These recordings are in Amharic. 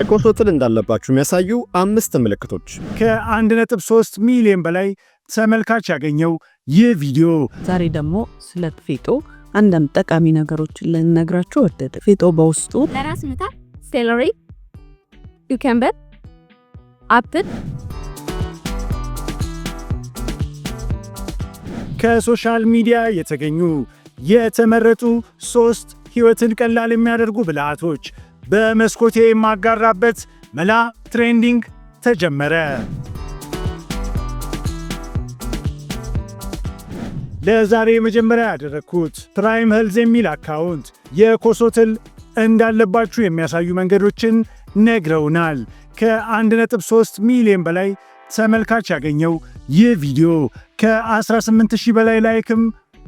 ኮሶትል እንዳለባችሁ የሚያሳዩ 5 ምልክቶች። ከ1.3 ሚሊዮን በላይ ተመልካች ያገኘው ይህ ቪዲዮ። ዛሬ ደግሞ ስለ ፌጦ አንዳንድ ጠቃሚ ነገሮችን ልነግራችሁ ወደደ። ፌጦ በውስጡ ለራስ ምታት፣ ሴለሪ፣ ኪውከምበር፣ አፕል ከሶሻል ሚዲያ የተገኙ የተመረጡ 3 ህይወትን ቀላል የሚያደርጉ ብልሃቶች በመስኮቴ የማጋራበት መላ ትሬንዲንግ ተጀመረ። ለዛሬ መጀመሪያ ያደረኩት ፕራይም ሄልዝ የሚል አካውንት የኮሶትል እንዳለባችሁ የሚያሳዩ መንገዶችን ነግረውናል። ከ1.3 ሚሊዮን በላይ ተመልካች ያገኘው ይህ ቪዲዮ ከ18000 በላይ ላይክም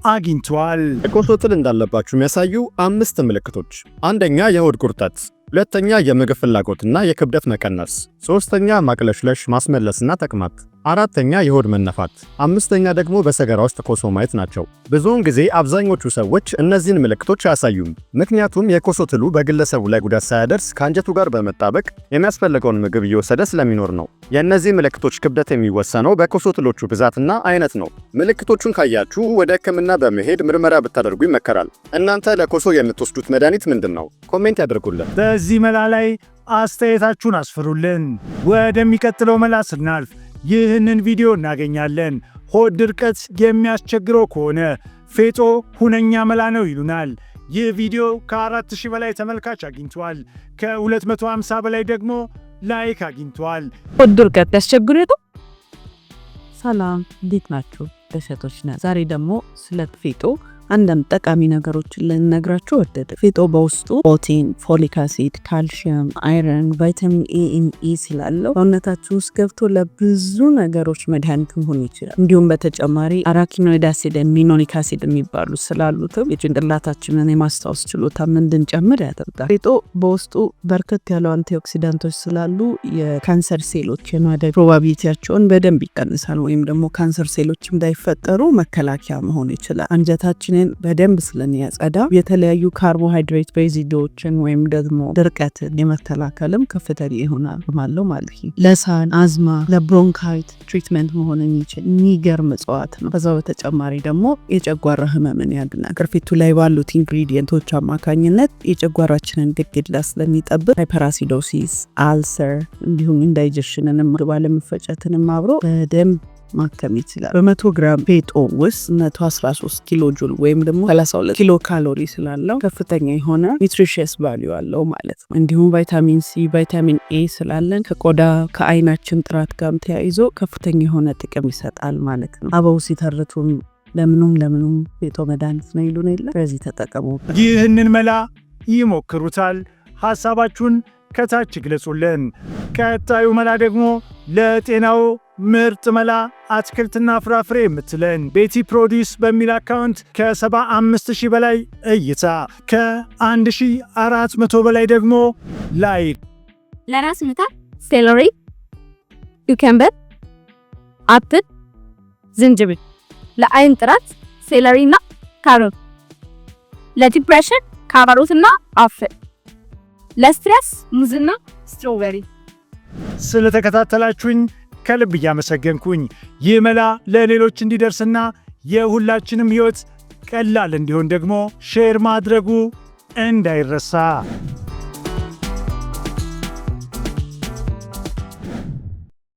አግኝቷል። ኮሶትል እንዳለባችሁ የሚያሳዩ 5 ምልክቶች። አንደኛ የሆድ ቁርጠት፣ ሁለተኛ የምግብ ፍላጎትና የክብደት መቀነስ፣ ሶስተኛ ማቅለሽለሽ ማስመለስና ተቅማጥ፣ አራተኛ የሆድ መነፋት፣ አምስተኛ ደግሞ በሰገራ ውስጥ ኮሶ ማየት ናቸው። ብዙውን ጊዜ አብዛኞቹ ሰዎች እነዚህን ምልክቶች አያሳዩም። ምክንያቱም የኮሶትሉ በግለሰቡ ላይ ጉዳት ሳያደርስ ከአንጀቱ ጋር በመጣበቅ የሚያስፈልገውን ምግብ እየወሰደ ስለሚኖር ነው። የእነዚህ ምልክቶች ክብደት የሚወሰነው በኮሶትሎቹ ብዛትና አይነት ነው። ምልክቶቹን ካያችሁ ወደ ሕክምና በመሄድ ምርመራ ብታደርጉ ይመከራል። እናንተ ለኮሶ የምትወስዱት መድኃኒት ምንድን ነው? ኮሜንት ያደርጉልን። በዚህ መላ ላይ አስተያየታችሁን አስፍሩልን። ወደሚቀጥለው መላ ስናልፍ ይህንን ቪዲዮ እናገኛለን። ሆድ ድርቀት የሚያስቸግረው ከሆነ ፌጦ ሁነኛ መላ ነው ይሉናል። ይህ ቪዲዮ ከ4000 በላይ ተመልካች አግኝቷል። ከ250 በላይ ደግሞ ላይክ አግኝቷል። ሆድ ድርቀት ያስቸግረው። ሰላም፣ እንዴት ናችሁ? ደሰቶች ነን። ዛሬ ደግሞ ስለ ፌጦ አንዳንድ ጠቃሚ ነገሮችን ልነግራችሁ ወደደ። ፌጦ በውስጡ ፕሮቲን፣ ፎሊክ አሲድ፣ ካልሲየም፣ አይረን፣ ቫይታሚን ኤ እና ኢ ስላለው ሰውነታችሁ ውስጥ ገብቶ ለብዙ ነገሮች መድኃኒት መሆን ይችላል። እንዲሁም በተጨማሪ አራኪኖይድ አሲድ፣ ሚኖኒክ አሲድ የሚባሉ ስላሉትም የጭንቅላታችንን የማስታወስ ችሎታ እንድንጨምር ያደርጋል። ፌጦ በውስጡ በርከት ያሉ አንቲኦክሲዳንቶች ስላሉ የካንሰር ሴሎች የማደግ ፕሮባቢሊቲያቸውን በደንብ ይቀንሳል፣ ወይም ደግሞ ካንሰር ሴሎች እንዳይፈጠሩ መከላከያ መሆን ይችላል። አንጀታችን በደንብ ስለሚያጸዳ የተለያዩ ካርቦሃይድሬት ሬዚዲዎችን ወይም ደግሞ ድርቀትን የመከላከልም ከፍተኛ ይሆናል ማለት ነው። ለሳል፣ አዝማ፣ ለብሮንካይት ትሪትመንት መሆን የሚችል የሚገርም እጽዋት ነው። ከዛ በተጨማሪ ደግሞ የጨጓራ ህመምን ያድናል። ቅርፊቱ ላይ ባሉት ኢንግሪዲየንቶች አማካኝነት የጨጓራችንን ግድግዳ ስለሚጠብቅ ሃይፐርአሲዶሲስ፣ አልሰር እንዲሁም ኢንዳይጀሽንንም ምግብ አለመፈጨትንም አብሮ በደንብ ማከም ይችላል። በ100 ግራም ፌጦ ውስጥ 113 ኪሎ ጁል ወይም ደግሞ 32 ኪሎ ካሎሪ ስላለው ከፍተኛ የሆነ ኒውትሪሽስ ቫልዩ አለው ማለት ነው። እንዲሁም ቫይታሚን ሲ፣ ቫይታሚን ኤ ስላለን ከቆዳ ከአይናችን ጥራት ጋር ተያይዞ ከፍተኛ የሆነ ጥቅም ይሰጣል ማለት ነው። አበው ሲተርቱም ለምኑም ፌጦ መድኃኒት ነው ይሉን የለ። በዚህ ተጠቀሙ። ይህንን መላ ይሞክሩታል። ሐሳባችሁን ከታች ግለጹልን። ቀጣዩ መላ ደግሞ ለጤናው ምርጥ መላ አትክልትና ፍራፍሬ የምትለን ቤቲ ፕሮዲስ በሚል አካውንት ከ75000 በላይ እይታ፣ ከ1400 በላይ ደግሞ ላይክ። ለራስ ምታት፣ ሴለሪ፣ ኪውከምበር፣ አፕል፣ ዝንጅብል፣ ለአይን ጥራት ሴለሪና ካሮት፣ ለዲፕሬሽን ካሮትና አፕል፣ ለስትሬስ ሙዝና ስትሮቤሪ። ስለተከታተላችሁኝ ከልብ እያመሰገንኩኝ ይህ መላ ለሌሎች እንዲደርስና የሁላችንም ህይወት ቀላል እንዲሆን ደግሞ ሼር ማድረጉ እንዳይረሳ።